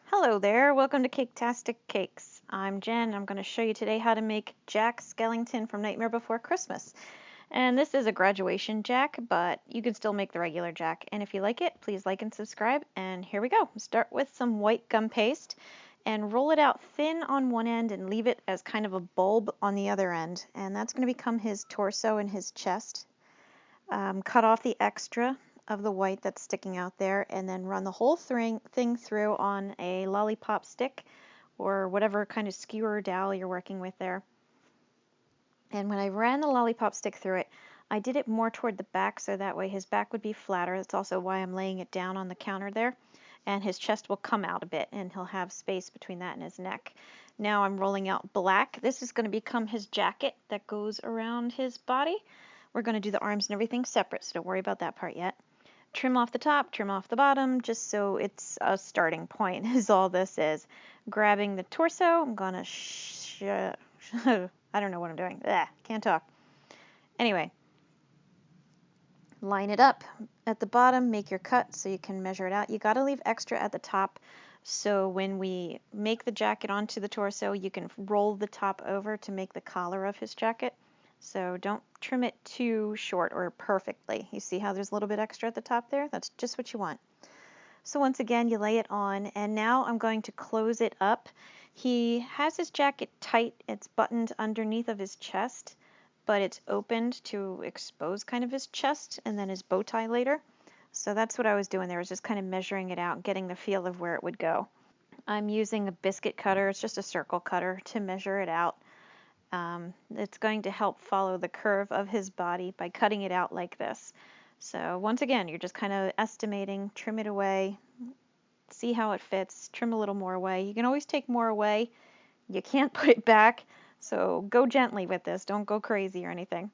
Hello there, welcome to Caketastic Cakes. I'm Jen. I'm going to show you today how to make Jack Skellington from Nightmare Before Christmas. And this is a graduation Jack, but you can still make the regular Jack. And if you like it, please like and subscribe. And here we go. Start with some white gum paste and roll it out thin on one end and leave it as kind of a bulb on the other end. And that's going to become his torso and his chest. Cut off the extra of the white that's sticking out there and then run the whole thing through on a lollipop stick or whatever kind of skewer dowel you're working with there. And when I ran the lollipop stick through it, I did it more toward the back so that way his back would be flatter. That's also why I'm laying it down on the counter there. And his chest will come out a bit and he'll have space between that and his neck. Now I'm rolling out black. This is going to become his jacket that goes around his body. We're going to do the arms and everything separate, so don't worry about that part yet. Trim off the top, trim off the bottom, just so it's a starting point is all this is. Grabbing the torso, I'm going to I don't know what I'm doing. Can't talk. Anyway, line it up at the bottom, make your cut so you can measure it out. You got to leave extra at the top so when we make the jacket onto the torso, you can roll the top over to make the collar of his jacket. So don't trim it too short or perfectly. You see how there's a little bit extra at the top there? That's just what you want. So once again, you lay it on, and now I'm going to close it up. He has his jacket tight. It's buttoned underneath of his chest, but it's opened to expose kind of his chest and then his bow tie later. So that's what I was doing there, was just kind of measuring it out, getting the feel of where it would go. I'm using a biscuit cutter. It's just a circle cutter to measure it out. It's going to help follow the curve of his body by cutting it out like this. So once again, you're just kind of estimating, trim it away, see how it fits, trim a little more away. You can always take more away. You can't put it back, so go gently with this. Don't go crazy or anything.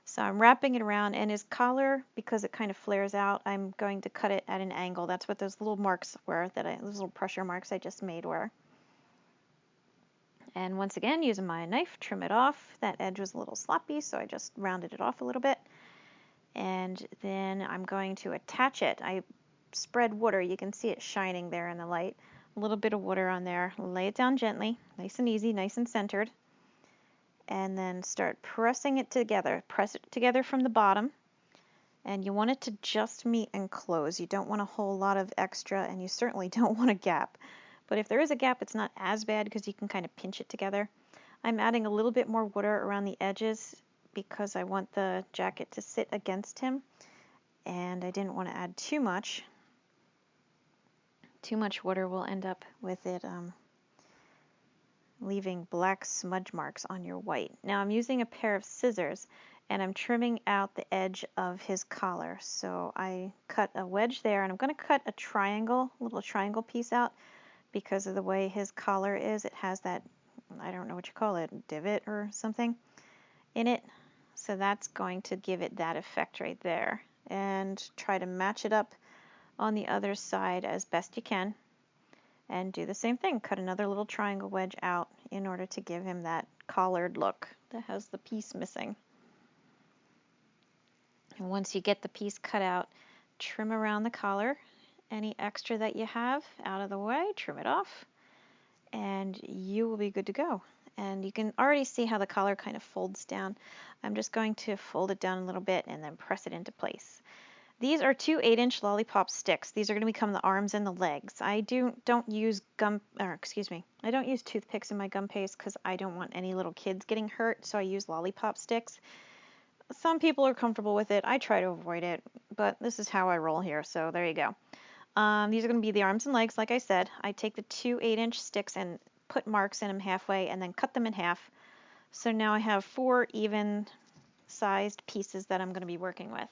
So I'm wrapping it around, and his collar, because it kind of flares out, I'm going to cut it at an angle. That's what those little marks were, those little pressure marks I just made were. And once again, using my knife, trim it off. That edge was a little sloppy, so I just rounded it off a little bit. And then I'm going to attach it. I spread water. You can see it shining there in the light. A little bit of water on there. Lay it down gently, nice and easy, nice and centered. And then start pressing it together. Press it together from the bottom. And you want it to just meet and close. You don't want a whole lot of extra, and you certainly don't want a gap. But if there is a gap, it's not as bad because you can kind of pinch it together. I'm adding a little bit more water around the edges because I want the jacket to sit against him, and I didn't want to add too much. Too much water will end up with it leaving black smudge marks on your white. Now I'm using a pair of scissors, and I'm trimming out the edge of his collar. So I cut a wedge there, and I'm going to cut a triangle, a little triangle piece out. Because of the way his collar is, it has that, I don't know what you call it, divot or something in it. So that's going to give it that effect right there. And try to match it up on the other side as best you can. And do the same thing. Cut another little triangle wedge out in order to give him that collared look that has the piece missing. And once you get the piece cut out, trim around the collar. Any extra that you have out of the way, trim it off, and you will be good to go. And you can already see how the collar kind of folds down. I'm just going to fold it down a little bit and then press it into place. These are 2 8-inch lollipop sticks. These are going to become the arms and the legs. I don't use I don't use toothpicks in my gum paste because I don't want any little kids getting hurt, so I use lollipop sticks. Some people are comfortable with it. I try to avoid it, but this is how I roll here, so there you go. These are going to be the arms and legs, like I said. I take the 2 8-inch sticks and put marks in them halfway and then cut them in half. So now I have 4 even-sized pieces that I'm going to be working with.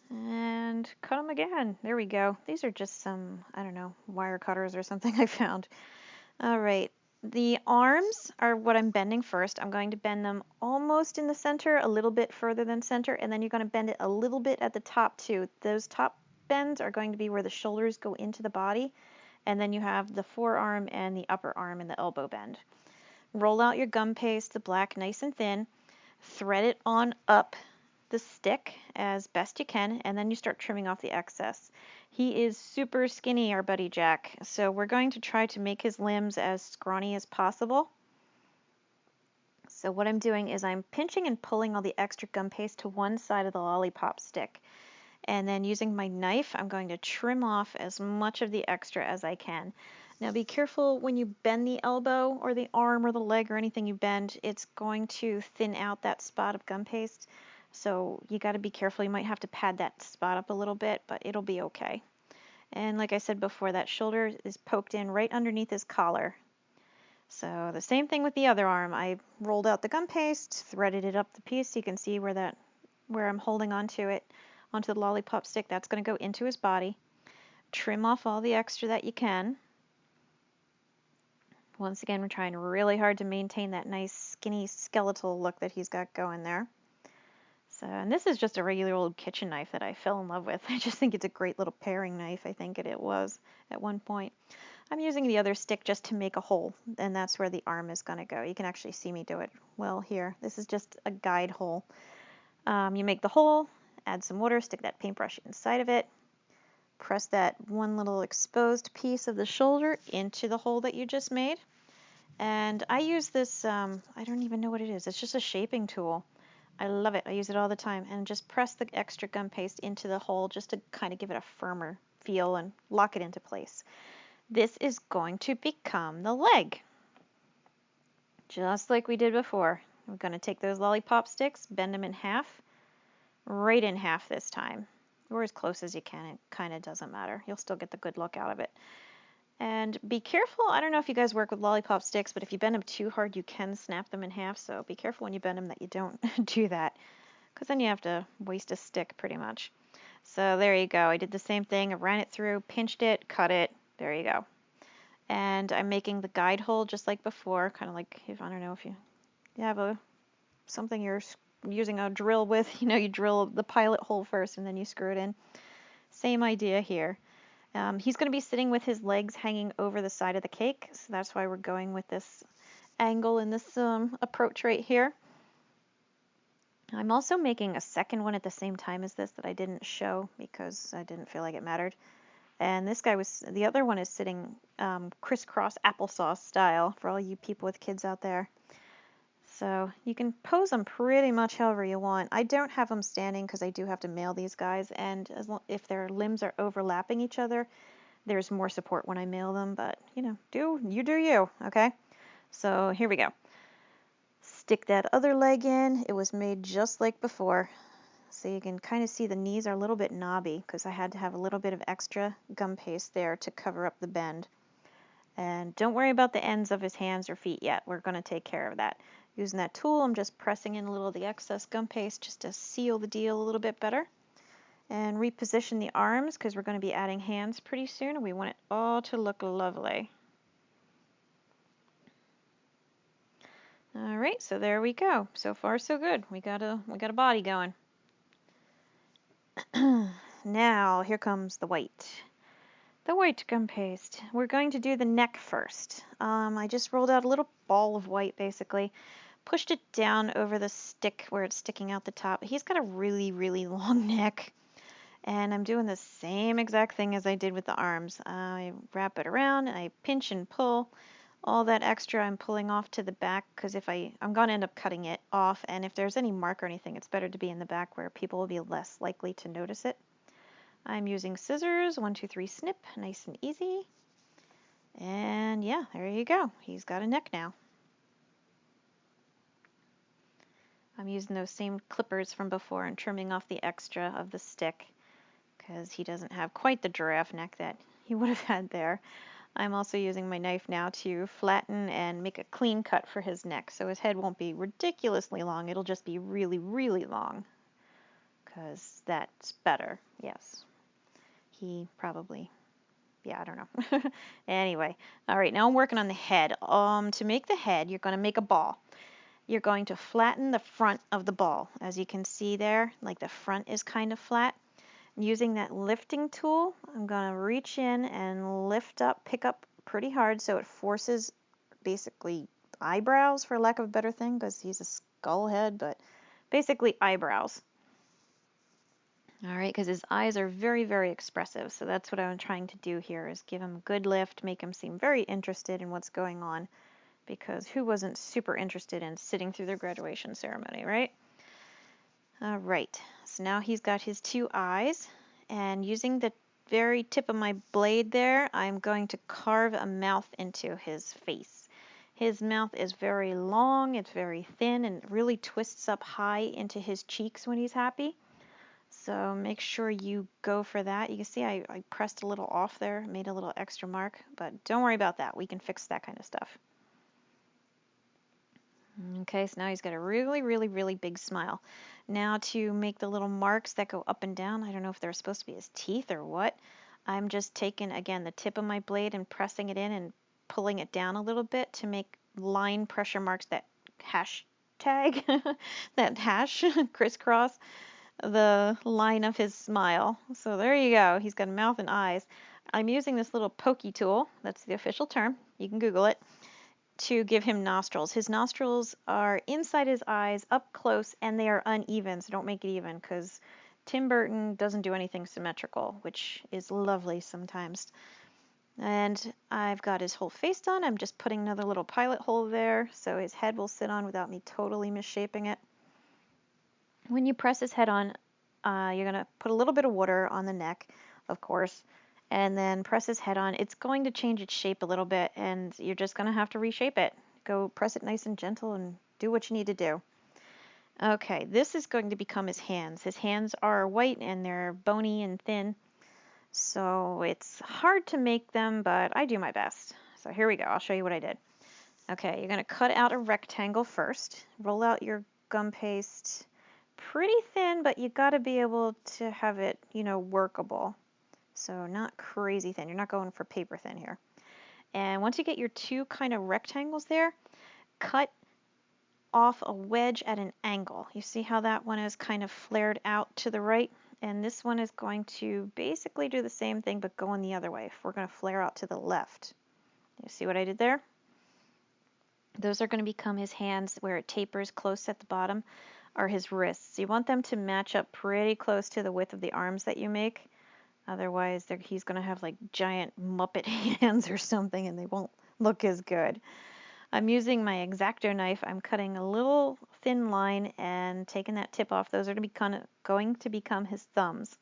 And cut them again. There we go. These are just some, I don't know, wire cutters or something I found. All right. The arms are what I'm bending first. I'm going to bend them almost in the center, a little bit further than center, and then you're going to bend it a little bit at the top too. Those top bends are going to be where the shoulders go into the body, and then you have the forearm and the upper arm and the elbow bend. Roll out your gum paste, the black, nice and thin. Thread it on up the stick as best you can, and then you start trimming off the excess. He is super skinny, our buddy Jack, so we're going to try to make his limbs as scrawny as possible. So what I'm doing is I'm pinching and pulling all the extra gum paste to one side of the lollipop stick. And then using my knife, I'm going to trim off as much of the extra as I can. Now be careful when you bend the elbow or the arm or the leg or anything you bend, it's going to thin out that spot of gum paste. So you got to be careful. You might have to pad that spot up a little bit, but it'll be okay. And like I said before, that shoulder is poked in right underneath his collar. So the same thing with the other arm. I rolled out the gum paste, threaded it up the piece. So you can see where I'm holding onto it, onto the lollipop stick. That's going to go into his body. Trim off all the extra that you can. Once again, we're trying really hard to maintain that nice skinny skeletal look that he's got going there. So, and this is just a regular old kitchen knife that I fell in love with. I just think it's a great little paring knife. I think it was at one point. I'm using the other stick just to make a hole, and that's where the arm is going to go. You can actually see me do it well here. This is just a guide hole. You make the hole, add some water, stick that paintbrush inside of it, press that one little exposed piece of the shoulder into the hole that you just made. And I use this, I don't even know what it is. It's just a shaping tool. I love it. I use it all the time. And just press the extra gum paste into the hole just to kind of give it a firmer feel and lock it into place. This is going to become the leg. Just like we did before. We're going to take those lollipop sticks, bend them in half, right in half this time. Or as close as you can. It kind of doesn't matter. You'll still get the good look out of it. And be careful. I don't know if you guys work with lollipop sticks, but if you bend them too hard, you can snap them in half. So be careful when you bend them that you don't do that, because then you have to waste a stick pretty much. So there you go. I did the same thing. I ran it through, pinched it, cut it. There you go. And I'm making the guide hole just like before, kind of like, if I don't know if you have something you're using a drill with, you drill the pilot hole first and then you screw it in. Same idea here. He's going to be sitting with his legs hanging over the side of the cake, so that's why we're going with this angle and this approach right here. I'm also making a second one at the same time as this that I didn't show because I didn't feel like it mattered. And the other one is sitting crisscross applesauce style for all you people with kids out there. So you can pose them pretty much however you want. I don't have them standing because I do have to mail these guys, and if their limbs are overlapping each other, there's more support when I mail them, but do you, okay? So here we go. Stick that other leg in. It was made just like before. So you can kind of see the knees are a little bit knobby because I had to have a little bit of extra gum paste there to cover up the bend. And don't worry about the ends of his hands or feet yet. We're going to take care of that. Using that tool, I'm just pressing in a little of the excess gum paste just to seal the deal a little bit better. And reposition the arms because we're going to be adding hands pretty soon and we want it all to look lovely. All right, so there we go. So far so good. We got a body going. Now here comes the white. The white gum paste. We're going to do the neck first. I just rolled out a little ball of white basically. Pushed it down over the stick where it's sticking out the top. He's got a really, really long neck. And I'm doing the same exact thing as I did with the arms. I wrap it around, and I pinch and pull. All that extra I'm pulling off to the back because I'm going to end up cutting it off. And if there's any mark or anything, it's better to be in the back where people will be less likely to notice it. I'm using scissors, 1, 2, 3, snip, nice and easy. And yeah, there you go. He's got a neck now. I'm using those same clippers from before and trimming off the extra of the stick because he doesn't have quite the giraffe neck that he would have had there. I'm also using my knife now to flatten and make a clean cut for his neck so his head won't be ridiculously long. It'll just be really, really long because that's better. Yes. He probably, yeah, I don't know. Anyway, all right, now I'm working on the head. To make the head, you're going to make a ball. You're going to flatten the front of the ball. As you can see there, like the front is kind of flat. Using that lifting tool, I'm going to reach in and lift up, pick up pretty hard so it forces basically eyebrows, for lack of a better thing, because he's a skull head, but basically eyebrows. All right, because his eyes are very, very expressive. So that's what I'm trying to do here is give him a good lift, make him seem very interested in what's going on, because who wasn't super interested in sitting through their graduation ceremony, right? All right, so now he's got his two eyes, and using the very tip of my blade there, I'm going to carve a mouth into his face. His mouth is very long, it's very thin, and it really twists up high into his cheeks when he's happy. So make sure you go for that. You can see I pressed a little off there, made a little extra mark, but don't worry about that. We can fix that kind of stuff. Okay, so now he's got a really, really, really big smile. Now to make the little marks that go up and down, I don't know if they're supposed to be his teeth or what. I'm just taking, again, the tip of my blade and pressing it in and pulling it down a little bit to make line pressure marks that hashtag, that hash, crisscross the line of his smile. So there you go. He's got a mouth and eyes. I'm using this little pokey tool. That's the official term. You can Google it. To give him nostrils. His nostrils are inside his eyes, up close, and they are uneven, so don't make it even, because Tim Burton doesn't do anything symmetrical, which is lovely sometimes. And I've got his whole face done. I'm just putting another little pilot hole there, so his head will sit on without me totally misshaping it. When you press his head on, you're going to put a little bit of water on the neck, of course, and then press his head on. It's going to change its shape a little bit, and you're just going to have to reshape it. Go press it nice and gentle and do what you need to do. Okay, this is going to become his hands. His hands are white and they're bony and thin, so it's hard to make them, but I do my best. So here we go. I'll show you what I did. Okay, you're going to cut out a rectangle first. Roll out your gum paste pretty thin, but you got to be able to have it, workable. So not crazy thin. You're not going for paper thin here. And once you get your two kind of rectangles there, cut off a wedge at an angle. You see how that one is kind of flared out to the right? And this one is going to basically do the same thing, but going the other way. We're going to flare out to the left. You see what I did there? Those are going to become his hands where it tapers close at the bottom, are his wrists. You want them to match up pretty close to the width of the arms that you make. Otherwise, he's going to have like giant Muppet hands or something, and they won't look as good. I'm using my X-Acto knife. I'm cutting a little thin line and taking that tip off. Those are going to become his thumbs.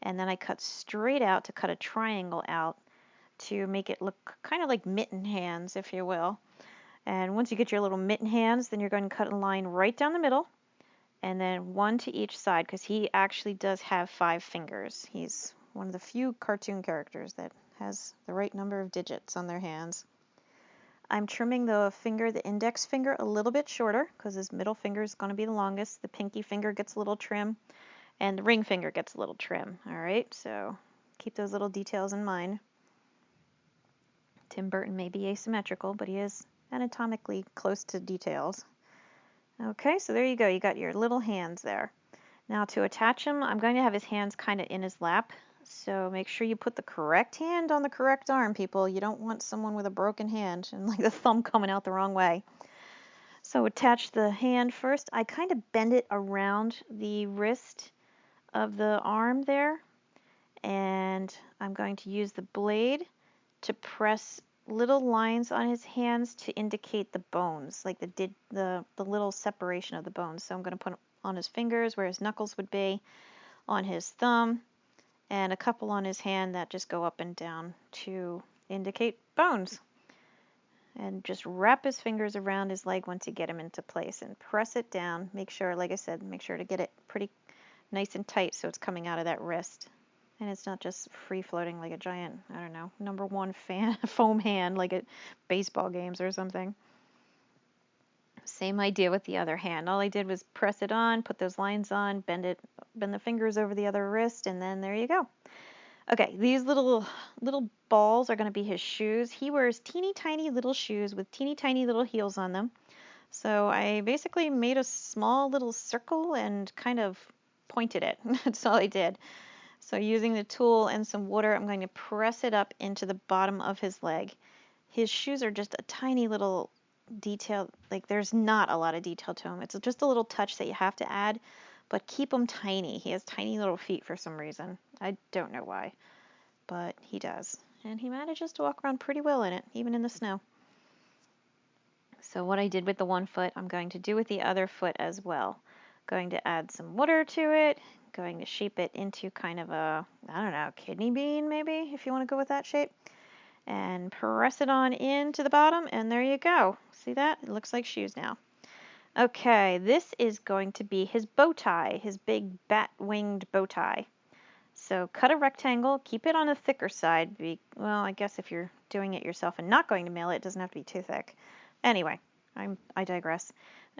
And then I cut straight out to cut a triangle out to make it look kind of like mitten hands, if you will. And once you get your little mitten hands, then you're going to cut a line right down the middle, and then one to each side, because he actually does have 5 fingers. He's one of the few cartoon characters that has the right number of digits on their hands. I'm trimming the index finger, a little bit shorter, because his middle finger is going to be the longest. The pinky finger gets a little trim, and the ring finger gets a little trim. All right, so keep those little details in mind. Tim Burton may be asymmetrical, but he is anatomically close to details. Okay, so there you go. You got your little hands there. Now to attach him, I'm going to have his hands kind of in his lap. So make sure you put the correct hand on the correct arm, people. You don't want someone with a broken hand and like the thumb coming out the wrong way. So attach the hand first. I kind of bend it around the wrist of the arm there. And I'm going to use the blade to press little lines on his hands to indicate the bones, like the little separation of the bones. So I'm going to put on his fingers where his knuckles would be, on his thumb, and a couple on his hand that just go up and down to indicate bones. And just wrap his fingers around his leg once you get him into place and press it down. Make sure, like I said, make sure to get it pretty nice and tight so it's coming out of that wrist. And it's not just free floating like a giant, I don't know, #1 foam hand like at baseball games or something. Same idea with the other hand. All I did was press it on, put those lines on, bend the fingers over the other wrist, and then there you go. Okay, these little balls are going to be his shoes. He wears teeny tiny little shoes with teeny tiny little heels on them. So I basically made a small little circle and kind of pointed it. That's all I did. So using the tool and some water, I'm going to press it up into the bottom of his leg. His shoes are just a tiny little detail, like there's not a lot of detail to them. It's just a little touch that you have to add, but keep him tiny. He has tiny little feet for some reason. I don't know why, but he does. And he manages to walk around pretty well in it, even in the snow. So what I did with the one foot, I'm going to do with the other foot as well. Going to add some water to it, going to shape it into kind of a, I don't know, kidney bean maybe, if you want to go with that shape. And press it on into the bottom, and there you go. See that? It looks like shoes now. Okay, this is going to be his bow tie, his big bat-winged bow tie. So cut a rectangle, keep it on the thicker side. Well, I guess if you're doing it yourself and not going to mail it, it doesn't have to be too thick. Anyway, I digress.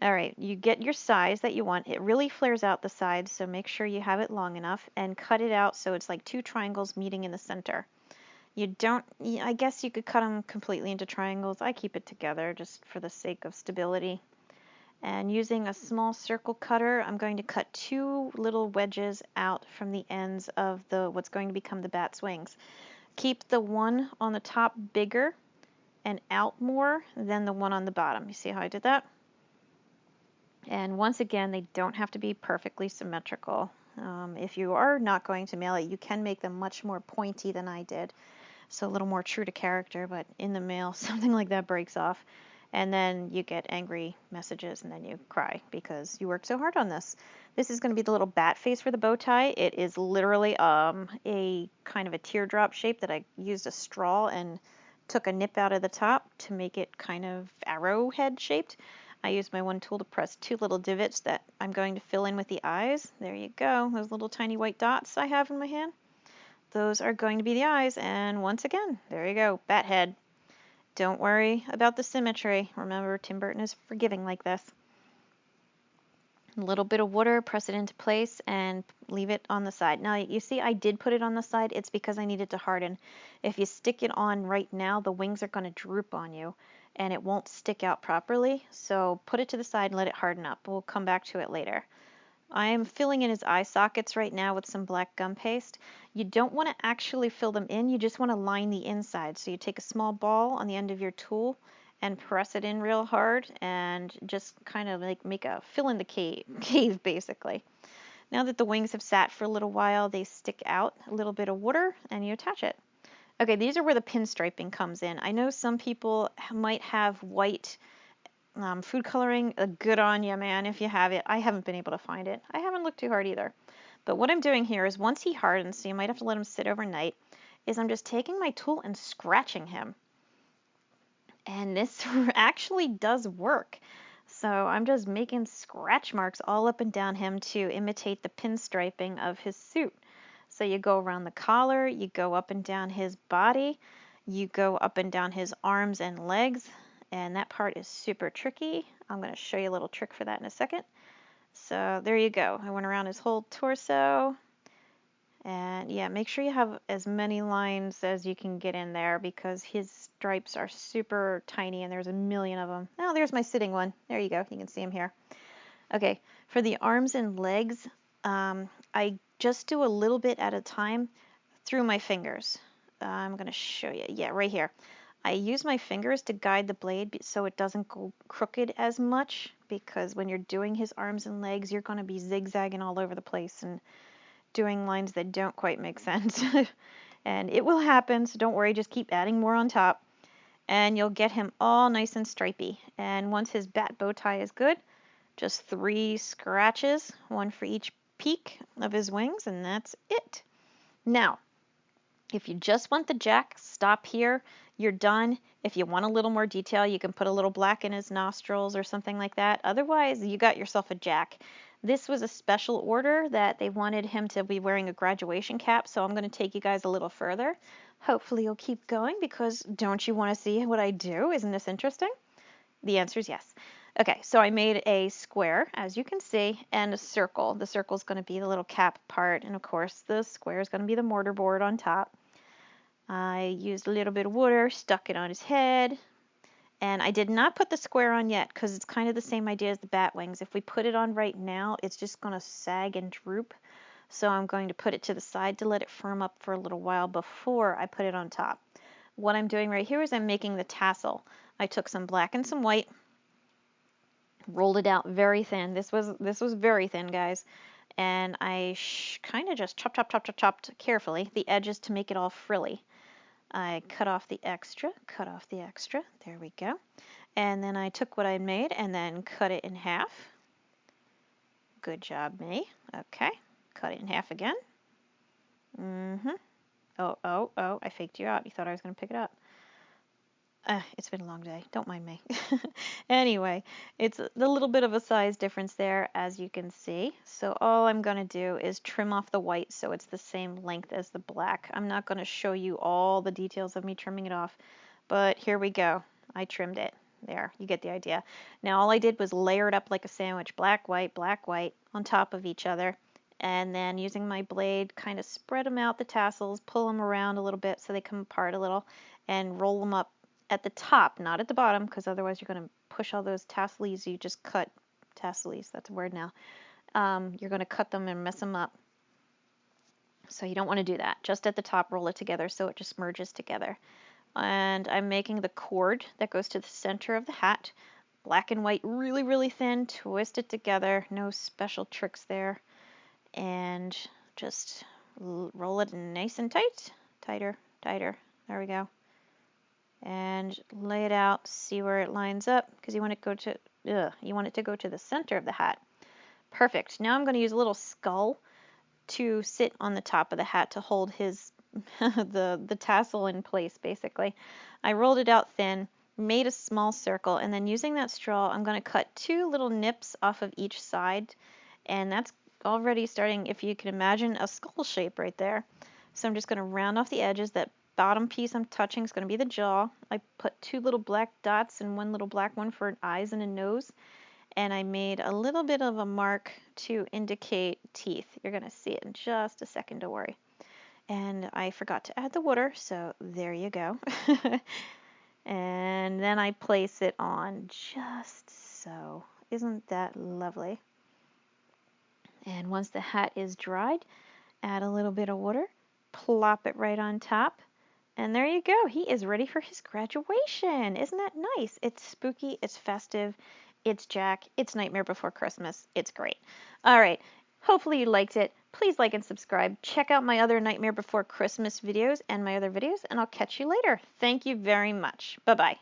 All right, you get your size that you want. It really flares out the sides, so make sure you have it long enough and cut it out so it's like two triangles meeting in the center. I guess you could cut them completely into triangles. I keep it together just for the sake of stability. And using a small circle cutter, I'm going to cut two little wedges out from the ends of what's going to become the bat's wings. Keep the one on the top bigger and out more than the one on the bottom. You see how I did that? And once again, they don't have to be perfectly symmetrical. If you are not going to mail it, you can make them much more pointy than I did. So a little more true to character, but in the mail, something like that breaks off. And then you get angry messages and then you cry because you worked so hard on this. This is going to be the little bat face for the bow tie. It is literally a kind of a teardrop shape that I used a straw and took a nip out of the top to make it kind of arrowhead shaped. I used my one tool to press two little divots that I'm going to fill in with the eyes. There you go, those little tiny white dots I have in my hand. Those are going to be the eyes, and once again, there you go, bat head. Don't worry about the symmetry. Remember, Tim Burton is forgiving like this. A little bit of water, press it into place, and leave it on the side. Now, you see I did put it on the side. It's because I need it to harden. If you stick it on right now, the wings are going to droop on you, and it won't stick out properly. So put it to the side and let it harden up. We'll come back to it later. I am filling in his eye sockets right now with some black gum paste. You don't want to actually fill them in. You just want to line the inside. So you take a small ball on the end of your tool and press it in real hard and just kind of like make a fill in the cave basically. Now that the wings have sat for a little while, they stick out a little bit of water and you attach it. Okay, these are where the pinstriping comes in. I know some people might have white food coloring. Good on you, man, if you have it. I haven't been able to find it. I haven't looked too hard either. But what I'm doing here is once he hardens, so you might have to let him sit overnight, is I'm just taking my tool and scratching him. And this actually does work. So I'm just making scratch marks all up and down him to imitate the pinstriping of his suit. So you go around the collar, you go up and down his body, you go up and down his arms and legs, and that part is super tricky. I'm going to show you a little trick for that in a second. So there you go. I went around his whole torso. And yeah, make sure you have as many lines as you can get in there because his stripes are super tiny and there's a million of them. Oh, there's my sitting one. There you go. You can see him here. Okay, for the arms and legs, I just do a little bit at a time through my fingers. I'm going to show you. Yeah, right here. I use my fingers to guide the blade so it doesn't go crooked as much because when you're doing his arms and legs, you're going to be zigzagging all over the place and doing lines that don't quite make sense. And it will happen, so don't worry, just keep adding more on top. And you'll get him all nice and stripy. And once his bat bow tie is good, just 3 scratches, one for each peak of his wings, and that's it. Now, if you just want the jack, stop here. You're done. If you want a little more detail, you can put a little black in his nostrils or something like that. Otherwise, you got yourself a jack. This was a special order that they wanted him to be wearing a graduation cap, so I'm going to take you guys a little further. Hopefully you'll keep going because don't you want to see what I do? Isn't this interesting? The answer is yes. Okay, so I made a square, as you can see, and a circle. The circle is going to be the little cap part, and of course the square is going to be the mortar board on top. I used a little bit of water, stuck it on his head, and I did not put the square on yet because it's kind of the same idea as the bat wings. If we put it on right now, it's just going to sag and droop. So I'm going to put it to the side to let it firm up for a little while before I put it on top. What I'm doing right here is I'm making the tassel. I took some black and some white, rolled it out very thin. This was very thin, guys. and I kind of just chopped carefully the edges to make it all frilly. I cut off the extra, there we go. And then I took what I made and then cut it in half. Good job, me. Okay, cut it in half again. Oh, I faked you out. You thought I was going to pick it up. It's been a long day. Don't mind me. Anyway, it's a little bit of a size difference there, as you can see. So all I'm going to do is trim off the white so it's the same length as the black. I'm not going to show you all the details of me trimming it off, but here we go. I trimmed it. There, you get the idea. Now all I did was layer it up like a sandwich, black, white, on top of each other. And then using my blade, kind of spread them out, the tassels, pull them around a little bit so they come apart a little, and roll them up at the top, not at the bottom, because otherwise you're going to push all those tassels you just cut. Tassels, that's a word now. You're going to cut them and mess them up. So you don't want to do that. Just at the top, roll it together so it just merges together. And I'm making the cord that goes to the center of the hat. Black and white, really, really thin. Twist it together. No special tricks there. And just roll it nice and tight. Tighter. There we go. And lay it out, see where it lines up, because you want it to go to the center of the hat. Perfect. Now I'm going to use a little skull to sit on the top of the hat to hold his the tassel in place, basically. I rolled it out thin, made a small circle, and then using that straw, I'm going to cut 2 little nips off of each side, and that's already starting, if you can imagine, a skull shape right there. So I'm just going to round off the edges. That bottom piece I'm touching is going to be the jaw. I put 2 little black dots and 1 little black one for eyes and a nose. And I made a little bit of a mark to indicate teeth. You're going to see it in just a second, don't worry. And I forgot to add the water, so there you go. And then I place it on just so. Isn't that lovely? And once the hat is dried, add a little bit of water, plop it right on top, and there you go. He is ready for his graduation. Isn't that nice? It's spooky, it's festive, it's Jack, it's Nightmare Before Christmas. It's great. All right, hopefully you liked it. Please like and subscribe. Check out my other Nightmare Before Christmas videos and my other videos, and I'll catch you later. Thank you very much. Bye-bye.